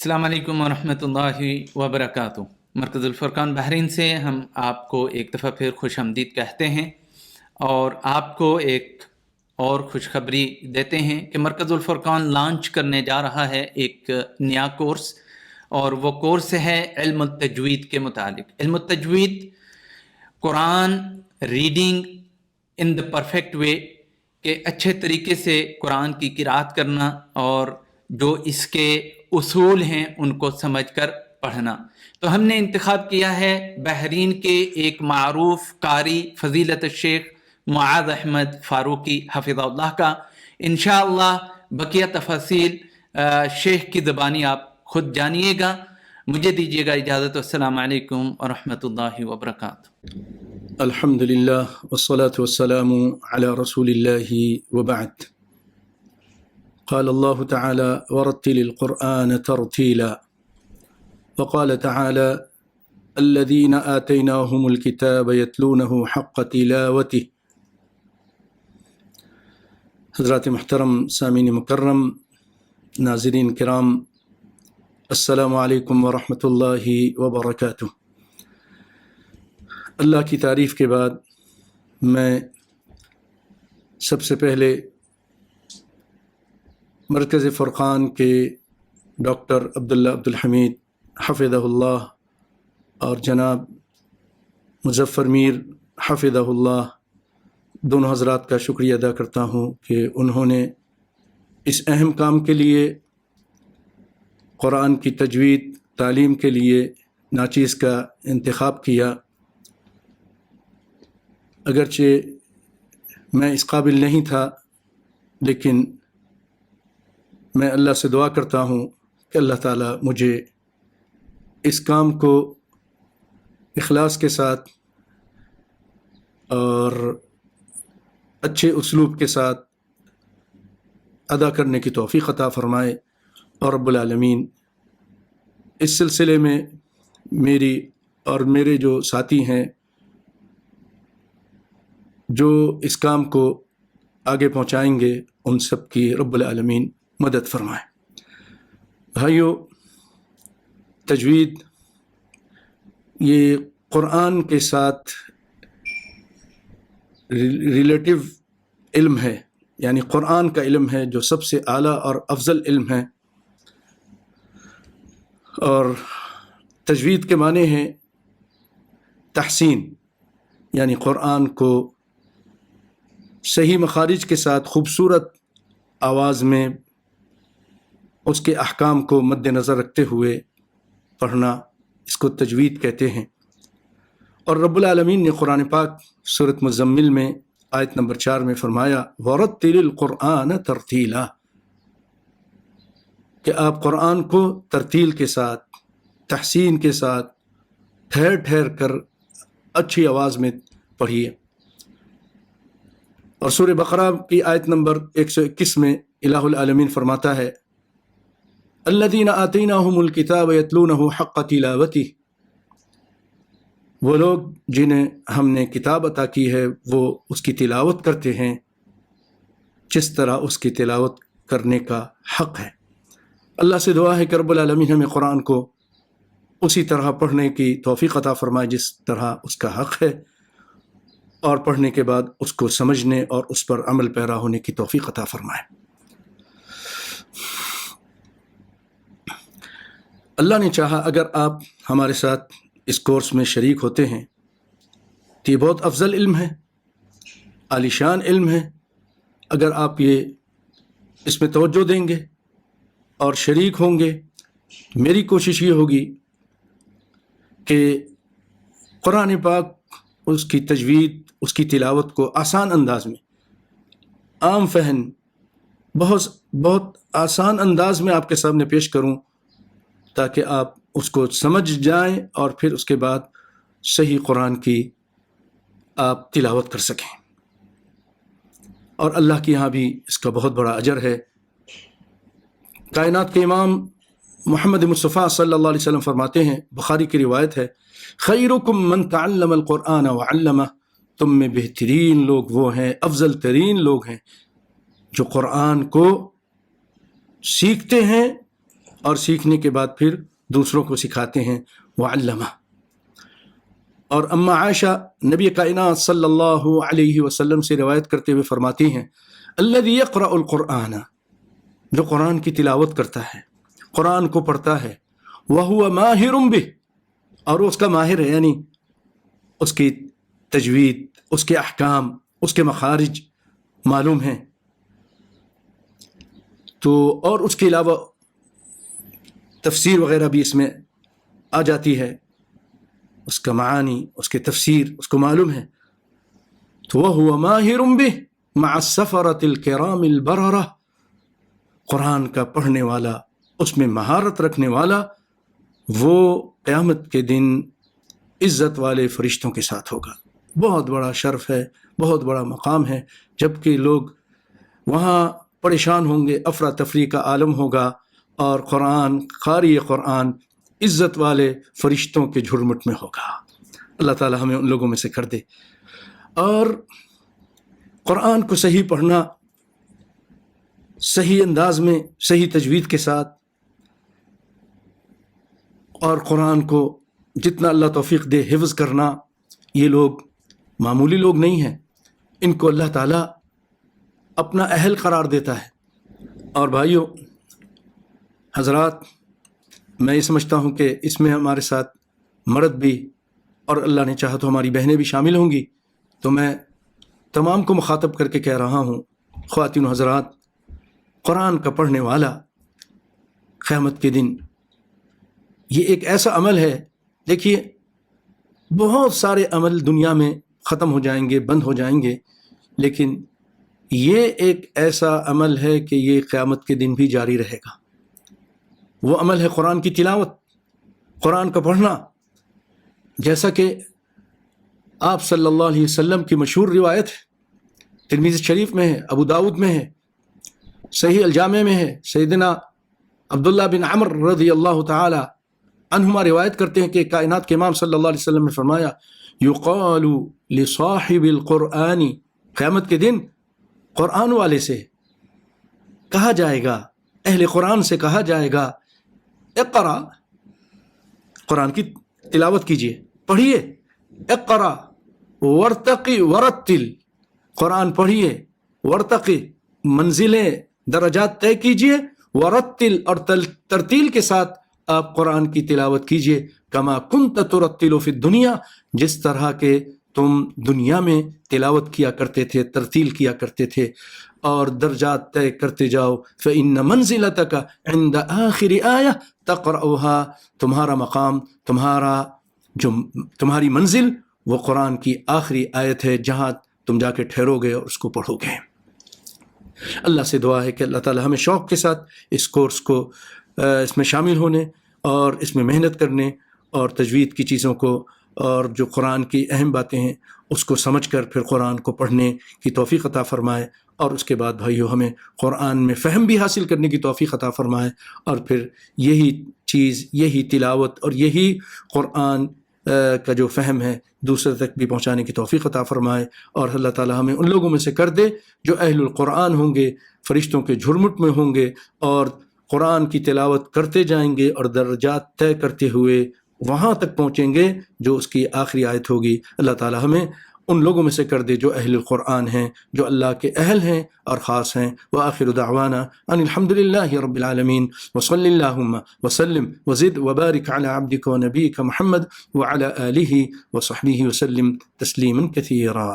السلام علیکم ورحمۃ اللہ وبرکاتہ۔ مرکز الفرقان بحرین سے ہم آپ کو ایک دفعہ پھر خوش آمدید کہتے ہیں اور آپ کو ایک اور خوشخبری دیتے ہیں کہ مرکز الفرقان لانچ کرنے جا رہا ہے ایک نیا کورس، اور وہ کورس ہے علم التجوید کے متعلق۔ علم التجوید قرآن reading in the perfect way, کہ اچھے طریقے سے قرآن کی قرأت کرنا اور جو اس کے اصول ہیں ان کو سمجھ کر پڑھنا۔ تو ہم نے انتخاب کیا ہے بحرین کے ایک معروف قاری فضیلت الشیخ معاذ احمد فاروقی حفظہ اللہ کا۔ انشاءاللہ بقیہ تفاصیل شیخ کی زبانی آپ خود جانیے گا۔ مجھے دیجیے گا اجازت۔ السلام علیکم ورحمۃ اللہ وبرکاتہ۔ الحمد للہ والصلاة والسلام على رسول اللہ وبعد۔ قال اللہ تعالی ورتل القرآن ترتیلا، وقال تعالی الذین آتیناہم الکتاب یتلونہ حق تلاوتہ۔ حضرات محترم، سامعین مکرم، ناظرین کرام، السلام علیکم ورحمۃ اللہ وبرکاتہ۔ اللہ کی تعریف کے بعد میں سب سے پہلے مرکز فرقان کے ڈاکٹر عبداللہ عبدالحمید حفظہ اللہ اور جناب مظفر میر حفظہ اللہ، دونوں حضرات کا شکریہ ادا کرتا ہوں کہ انہوں نے اس اہم کام کے لیے، قرآن کی تجوید تعلیم کے لیے ناچیز کا انتخاب کیا۔ اگرچہ میں اس قابل نہیں تھا، لیکن میں اللہ سے دعا کرتا ہوں کہ اللہ تعالیٰ مجھے اس کام کو اخلاص کے ساتھ اور اچھے اسلوب کے ساتھ ادا کرنے کی توفیق عطا فرمائے، اور رب العالمین اس سلسلے میں میری اور میرے جو ساتھی ہیں جو اس کام کو آگے پہنچائیں گے، ان سب کی رب العالمین مدد فرمائے۔ بھائیو، تجوید یہ قرآن کے ساتھ ریلیٹیو علم ہے، یعنی قرآن کا علم ہے جو سب سے اعلیٰ اور افضل علم ہے، اور تجوید کے معنی ہے تحسین، یعنی قرآن کو صحیح مخارج کے ساتھ خوبصورت آواز میں اس کے احکام کو مد نظر رکھتے ہوئے پڑھنا، اس کو تجوید کہتے ہیں۔ اور رب العالمین نے قرآن پاک سورۃ مزمل میں آیت نمبر 4 میں فرمایا وَرَتِّلِ الْقُرْآنَ تَرْتِيلًا، کہ آپ قرآن کو ترتیل کے ساتھ، تحسین کے ساتھ، ٹھہر ٹھہر کر اچھی آواز میں پڑھیے۔ اور سورہ بقرہ کی آیت نمبر 121 میں الہ العالمین فرماتا ہے الذین آتیناہم الکتاب یتلونہ حق تلاوتہ، وہ لوگ جنہیں ہم نے کتاب عطا کی ہے وہ اس کی تلاوت کرتے ہیں جس طرح اس کی تلاوت کرنے کا حق ہے۔ اللہ سے دعا ہے کہ رب العالمین ہمیں قرآن کو اسی طرح پڑھنے کی توفیق عطا فرمائے جس طرح اس کا حق ہے، اور پڑھنے کے بعد اس کو سمجھنے اور اس پر عمل پیرا ہونے کی توفیق عطا فرمائے۔ اللہ نے چاہا اگر آپ ہمارے ساتھ اس کورس میں شریک ہوتے ہیں تو یہ بہت افضل علم ہے، عالی شان علم ہے۔ اگر آپ اس میں توجہ دیں گے اور شریک ہوں گے، میری کوشش یہ ہوگی کہ قرآن پاک، اس کی تجوید، اس کی تلاوت کو آسان انداز میں، عام فہم، بہت آسان انداز میں آپ کے سامنے پیش کروں، تاکہ آپ اس کو سمجھ جائیں اور پھر اس کے بعد صحیح قرآن کی آپ تلاوت کر سکیں۔ اور اللہ کے یہاں بھی اس کا بہت بڑا اجر ہے۔ کائنات کے امام محمد مصطفیٰ صلی اللہ علیہ وسلم فرماتے ہیں، بخاری کی روایت ہے، خیرکم من تعلم القرآن وعلمہ، تم میں بہترین لوگ وہ ہیں، افضل ترین لوگ ہیں جو قرآن کو سیکھتے ہیں اور سیکھنے کے بعد پھر دوسروں کو سکھاتے ہیں. وعلمہ. اور اما عائشہ نبی کائنات صلی اللہ علیہ وسلم سے روایت کرتے ہوئے فرماتی ہیں الذی یقرأ القرآن، جو قرآن کی تلاوت کرتا ہے، قرآن کو پڑھتا ہے، وہو ماہر بہ، اور اس کا ماہر ہے، یعنی اس کی تجوید، اس کے احکام، اس کے مخارج معلوم ہیں، تو اور اس کے علاوہ تفسیر وغیرہ بھی اس میں آ جاتی ہے، اس کا معانی، اس کے تفسیر اس کو معلوم ہے، تو وہو ماہر بہ مع السفرۃ الکرام البررہ، قرآن کا پڑھنے والا، اس میں مہارت رکھنے والا، وہ قیامت کے دن عزت والے فرشتوں کے ساتھ ہوگا. بہت بڑا شرف ہے، بہت بڑا مقام ہے، جبکہ لوگ وہاں پریشان ہوں گے، افراتفری کا عالم ہوگا، اور قرآن، قاری قرآن عزت والے فرشتوں کے جھرمٹ میں ہوگا. اللہ تعالی ہمیں ان لوگوں میں سے کر دے. اور قرآن کو صحیح پڑھنا، صحیح انداز میں، صحیح تجوید کے ساتھ، اور قرآن کو جتنا اللہ توفیق دے حفظ کرنا، یہ لوگ معمولی لوگ نہیں ہیں، ان کو اللہ تعالیٰ اپنا اہل قرار دیتا ہے. اور بھائیوں، حضرات، میں یہ سمجھتا ہوں کہ اس میں ہمارے ساتھ مرد بھی، اور اللہ نے چاہا تو ہماری بہنیں بھی شامل ہوں گی، تو میں تمام کو مخاطب کر کے کہہ رہا ہوں، خواتین و حضرات، قرآن کا پڑھنے والا قیامت کے دن یہ ایک ایسا عمل ہے، دیکھیے بہت سارے عمل دنیا میں ختم ہو جائیں گے، بند ہو جائیں گے، لیکن یہ ایک ایسا عمل ہے کہ یہ قیامت کے دن بھی جاری رہے گا. وہ عمل ہے قرآن کی تلاوت، قرآن کا پڑھنا. جیسا کہ آپ صلی اللہ علیہ وسلم کی مشہور روایت ہے، ترمذی شریف میں ہے، ابو داؤد میں ہے، صحیح الجامع میں ہے، سیدنا عبداللہ بن عمر رضی اللہ تعالی عنہما روایت کرتے ہیں کہ کائنات کے امام صلی اللہ علیہ وسلم نے فرمایا یقال لصاحب القرآن، قیامت کے دن قرآن والے سے کہا جائے گا، اہل قرآن سے کہا جائے گا اقرا، قرآن کی تلاوت کیجئے، پڑھیے، اقرا ورتقی ورتل، قرآن پڑھیے، ورتقی منزلیں درجات طے کیجئے، ورتل اور ترتیل کے ساتھ آپ قرآن کی تلاوت کیجئے، کما کنت ترتل فی الدنیا، جس طرح کہ تم دنیا میں تلاوت کیا کرتے تھے، ترتیل کیا کرتے تھے، اور درجات طے کرتے جاؤ. فإن منزلتک عند آخر آیہ تقرأها، تمہارا مقام، تمہاری منزل وہ قرآن کی آخری آیت ہے، جہاں تم جا کے ٹھہرو گے اور اس کو پڑھو گے. اللہ سے دعا ہے کہ اللہ تعالی ہمیں شوق کے ساتھ اس کورس کو، اس میں شامل ہونے اور اس میں محنت کرنے اور تجوید کی چیزوں کو اور جو قرآن کی اہم باتیں ہیں اس کو سمجھ کر پھر قرآن کو پڑھنے کی توفیق عطا فرمائے، اور اس کے بعد بھائیو ہمیں قرآن میں فہم بھی حاصل کرنے کی توفیق عطا فرمائے، اور پھر یہی چیز، یہی تلاوت اور یہی قرآن کا جو فہم ہے دوسرے تک بھی پہنچانے کی توفیق عطا فرمائے. اور اللہ تعالی ہمیں ان لوگوں میں سے کر دے جو اہل القرآن ہوں گے، فرشتوں کے جھرمٹ میں ہوں گے، اور قرآن کی تلاوت کرتے جائیں گے اور درجات طے کرتے ہوئے وہاں تک پہنچیں گے جو اس کی آخری آیت ہوگی. اللہ تعالی ہمیں ان لوگوں میں سے کر دے جو اہل القرآن ہیں، جو اللہ کے اہل ہیں اور خاص ہیں. وآخر دعوانا ان الحمد للہ رب العالمین، وصلی اللہم وسلم وزد وبارک علی عبدک ونبیک محمد وعلی آلہ وصحبہ وسلم تسلیما کثیرا.